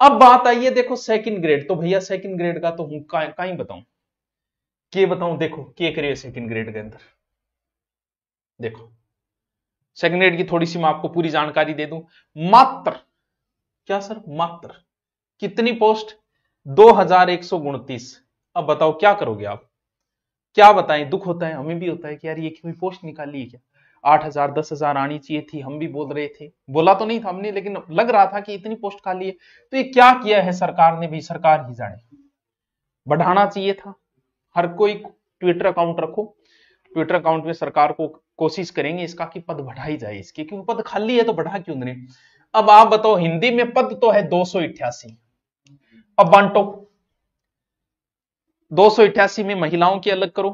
अब बात आई है देखो सेकंड ग्रेड, तो भैया सेकंड ग्रेड का तो हूं कहीं बताऊं, के बताऊं, देखो के करिए सेकंड ग्रेड के अंदर। देखो सेकंड ग्रेड की थोड़ी सी मैं आपको पूरी जानकारी दे दूं। मात्र, क्या सर, मात्र कितनी पोस्ट? 2129। अब बताओ क्या करोगे आप, क्या बताएं, दुख होता है, हमें भी होता है कि यार ये कोई पोस्ट निकाली है क्या, 8,000 10,000 आनी चाहिए थी, हम भी बोल रहे थे, बोला तो नहीं था हमने, लेकिन लग रहा था कि इतनी पोस्ट खाली है, तो ये क्या किया है सरकार ने भी, सरकार ही जाने, बढ़ाना चाहिए था। हर कोई ट्विटर अकाउंट रखो, ट्विटर अकाउंट में सरकार को कोशिश करेंगे इसका कि पद बढ़ाई जाए इसके, क्योंकि पद खाली है तो बढ़ा क्यों नहीं। अब आप बताओ, हिंदी में पद तो है 288, अब बांटो, 288 में महिलाओं की अलग करो,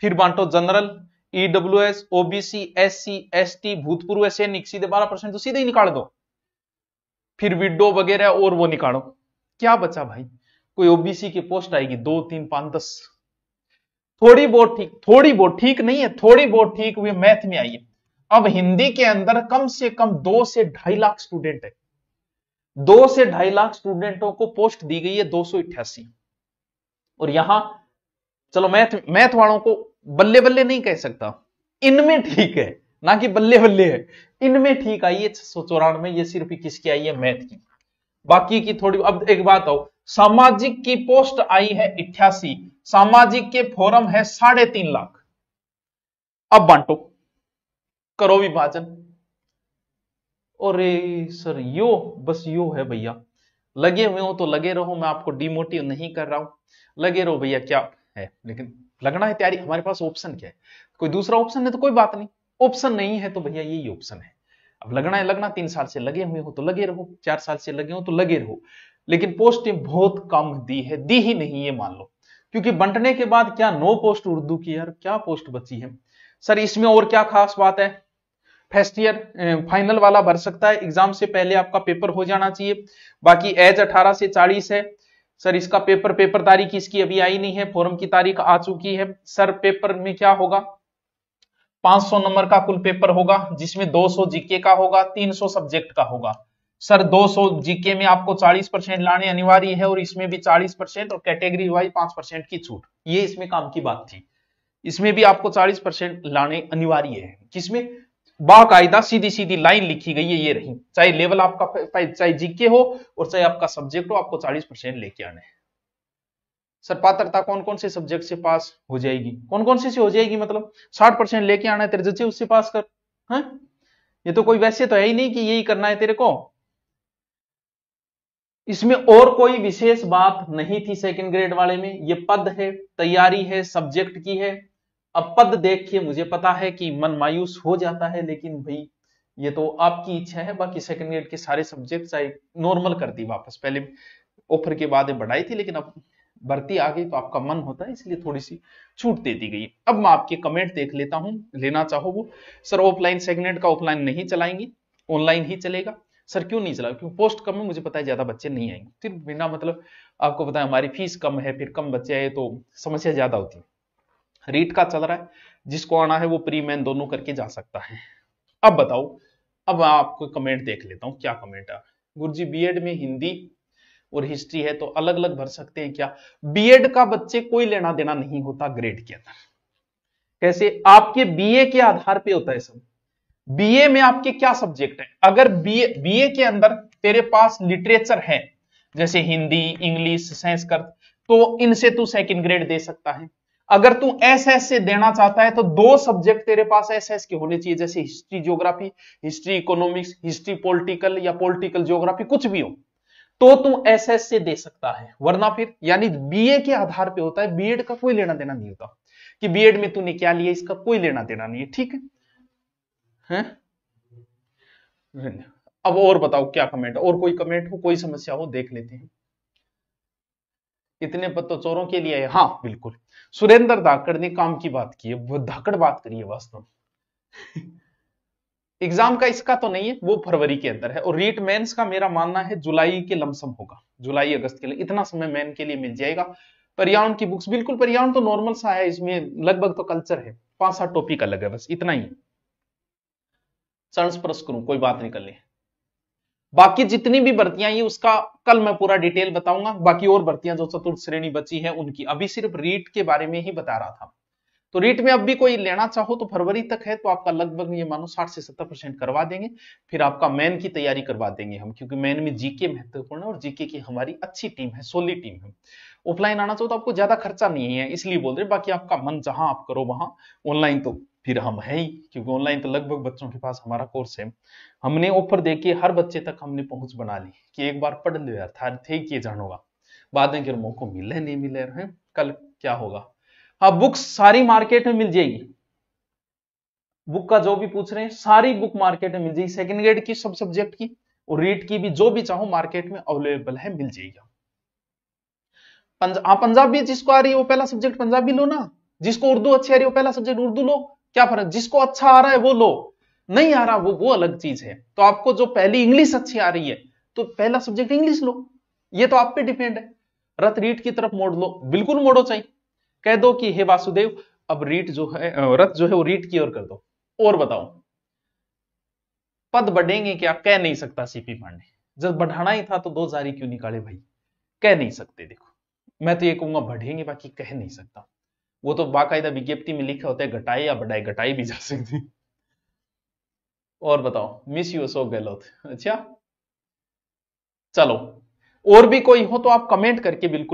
फिर बांटो general, EWS, OBC, SC, ST, भूतपूर्व सैनिक, सीधे 12% तो सीधे ही निकाल दो, फिर विडो वगैरह और वो निकालो, क्या बचा भाई, कोई ओबीसी की पोस्ट आएगी 2 3 5 10, थोड़ी बहुत ठीक, थोड़ी बहुत ठीक नहीं है, थोड़ी बहुत ठीक हुई मैथ में आई है। अब हिंदी के अंदर कम से कम 2 से 2.5 लाख स्टूडेंट है, 2 से 2.5 लाख स्टूडेंटों को पोस्ट दी गई है 288, और यहां चलो मैथ मैथ वालों को बल्ले बल्ले नहीं कह सकता, इनमें ठीक है, ना कि बल्ले बल्ले है, इनमें ठीक आई है 694, ये सिर्फ किसकी आई है, मैथ की, बाकी की थोड़ी। अब एक बात आओ, सामाजिक की पोस्ट आई है 88, सामाजिक के फॉर्म है 3.5 लाख, अब बांटो, करो विभाजन, अरे सर यो बस यो है भैया, लगे हुए हो तो लगे रहो, मैं आपको डिमोटिव नहीं कर रहा हूं, लगे रहो भैया, क्या है, लेकिन लगना है तैयारी, हमारे पास ऑप्शन क्या है, कोई दूसरा ऑप्शन है तो कोई बात नहीं, ऑप्शन नहीं है तो भैया यही ऑप्शन है, अब लगना है लगना, 3 साल से लगे हुए हो तो लगे रहो, 4 साल से लगे हो तो लगे रहो, लेकिन पोस्टें बहुत कम दी है, दी ही नहीं है मान लो, क्योंकि बंटने के बाद क्या 9 पोस्ट उर्दू की, यार क्या पोस्ट बची है सर, इसमें और क्या खास बात है, फर्स्ट ईयर फाइनल वाला भर सकता है, एग्जाम से पहले आपका पेपर हो जाना चाहिए, बाकी एज 18 से 40 है सर, इसका पेपर तारीख इसकी अभी आई नहीं है, फॉर्म की तारीख आ चुकी है सर, पेपर में क्या होगा, 500 नंबर का कुल पेपर होगा, जिसमें 200 जीके का होगा, 300 सब्जेक्ट का होगा सर, 200 जीके में आपको 40% लाने अनिवार्य है, और इसमें भी 40% और कैटेगरी वाइज 5% की छूट, ये इसमें काम की बात थी, इसमें भी आपको 40% लाने अनिवार्य है, किसमें, बाकायदा सीधी सीधी लाइन लिखी गई है, ये रही, चाहे लेवल आपका चाहे जीके हो और चाहे आपका सब्जेक्ट हो, आपको 40% लेके आने हैं सर। पात्रता कौन कौन से सब्जेक्ट से पास हो जाएगी, कौन कौन से हो जाएगी, मतलब 60% लेके आना है तेरे जच्चे, उससे पास कर, है ये तो कोई वैसे तो है ही नहीं कि यही करना है तेरे को, इसमें और कोई विशेष बात नहीं थी सेकंड ग्रेड वाले में, ये पद है, तैयारी है, सब्जेक्ट की है। अब पद देख के मुझे पता है कि मन मायूस हो जाता है, लेकिन भाई ये तो आपकी इच्छा है, बाकी सेकंड ग्रेड के सारे सब्जेक्ट चाहे नॉर्मल कर दी वापस, पहले ऑफर के बाद बढ़ाई थी, लेकिन अब भर्ती आ गई तो आपका मन होता है, इसलिए थोड़ी सी छूट दे दी गई। अब मैं आपके कमेंट देख लेता हूं, लेना चाहो वो, सर ऑफलाइन सेकंड ग्रेड का ऑफलाइन नहीं चलाएंगे, ऑनलाइन ही चलेगा सर, क्यों नहीं चला, क्यों, पोस्ट कम है, मुझे पता है ज्यादा बच्चे नहीं आएंगे, फिर बिना मतलब आपको पता है हमारी फीस कम है, फिर कम बच्चे आए तो समस्या ज्यादा होती है। रीट का चल रहा है, जिसको आना है वो प्री मैन दोनों करके जा सकता है। अब बताओ, अब आपको कमेंट देख लेता हूं, क्या कमेंट है, गुरुजी बीएड में हिंदी और हिस्ट्री है तो अलग अलग भर सकते हैं क्या, बीएड का बच्चे कोई लेना देना नहीं होता ग्रेड के अंदर, कैसे, आपके बीए के आधार पे होता है सब, बीए में आपके क्या सब्जेक्ट है, अगर बीए के अंदर तेरे पास लिटरेचर है, जैसे हिंदी, इंग्लिश, संस्कृत, तो इनसे तू सेकंड ग्रेड दे सकता है। अगर तू एसएस से देना चाहता है तो 2 सब्जेक्ट तेरे पास एसएस के होने चाहिए, जैसे history geography, history economics, history political या पॉलिटिकल ज्योग्राफी, कुछ भी हो तो तू एसएस से दे सकता है, वरना फिर यानी बीए के आधार पे होता है, बीएड का कोई लेना देना नहीं होता कि बीएड में तूने क्या लिया, इसका कोई लेना देना नहीं है, ठीक है। अब और बताओ क्या कमेंट, और कोई कमेंट हो, कोई समस्या हो, देख लेते हैं। इतने पद तो चोरों के लिए है, हाँ बिल्कुल, सुरेंद्र धाकड़ ने काम की बात की है, वो धाकड़ बात करी है वास्तव में। एग्जाम का इसका तो नहीं है, वो फरवरी के अंदर है, और रीट मेंस का मेरा मानना है जुलाई के लमसम होगा, जुलाई अगस्त के लिए इतना समय मेन के लिए मिल जाएगा। पर्यावरण की बुक्स, बिल्कुल पर्यावरण तो नॉर्मल सा है, इसमें लगभग तो कल्चर है, 5-7 टॉपिक अलग है, बस इतना ही। संस्पर्श करूं, कोई बात नहीं कर ले, बाकी जितनी भी भर्तियां ये उसका कल मैं पूरा डिटेल बताऊंगा। बाकी और भर्तियां जो चतुर्थ श्रेणी बची है उनकी, अभी सिर्फ रीट के बारे में ही बता रहा था। तो रीट में अब भी कोई लेना चाहो तो फरवरी तक है, तो आपका लगभग ये मानो 60 से 70% करवा देंगे। फिर आपका मेन की तैयारी करवा देंगे हम, क्योंकि मेन में जीके महत्वपूर्ण है और जीके की हमारी अच्छी टीम है, सॉलिड टीम है। ऑफलाइन आना चाहो तो आपको ज्यादा खर्चा नहीं है, इसलिए बोल रहे। बाकी आपका मन जहां आप करो वहां, ऑनलाइन तो फिर हम है ही, क्योंकि ऑनलाइन तो लगभग बच्चों के पास हमारा कोर्स है। हमने ऑफर देके हर बच्चे तक हमने पहुंच बना ली कि एक बार पढ़ लो यार, था थे किए जान होगा, बाद में फिर मौका मिले नहीं मिले हैं, कल क्या होगा। हाँ, बुक्स सारी मार्केट में मिल जाएगी। बुक का जो भी पूछ रहे हैं, सारी बुक मार्केट में मिल जाएगी, सेकंड ग्रेड की, सब सब्जेक्ट की और रीट की भी, जो भी चाहो मार्केट में अवेलेबल है, मिल जाएगा। पंजाबी जिसको आ रही है वो पहला सब्जेक्ट पंजाबी लो ना, जिसको उर्दू अच्छी आ रही है वो पहला सब्जेक्ट उर्दू लो, क्या फर्क। जिसको अच्छा आ रहा है वो लो, नहीं आ रहा वो अलग चीज है। तो आपको जो पहली इंग्लिश अच्छी आ रही है तो पहला सब्जेक्ट इंग्लिश लो, ये तो आप पे डिपेंड है। रथ रीट की तरफ मोड़ लो, बिल्कुल मोड़ो, चाहिए कह दो कि हे वासुदेव अब रीट जो है, रथ जो है वो रीट की ओर कर दो। और बताओ पद बढ़ेंगे क्या, कह नहीं सकता सीपी पांडे। जब बढ़ाना ही था तो 2000 ही क्यों निकाले भाई, कह नहीं सकते। देखो मैं तो ये कहूंगा बढ़ेंगे, बाकी कह नहीं सकता। वो तो बाकायदा विज्ञप्ति में लिखा होता है, घटाए या बढ़ाए, घटाई भी जा सकती। और बताओ, मिस यू अशोक गहलोत। अच्छा चलो, और भी कोई हो तो आप कमेंट करके बिल्कुल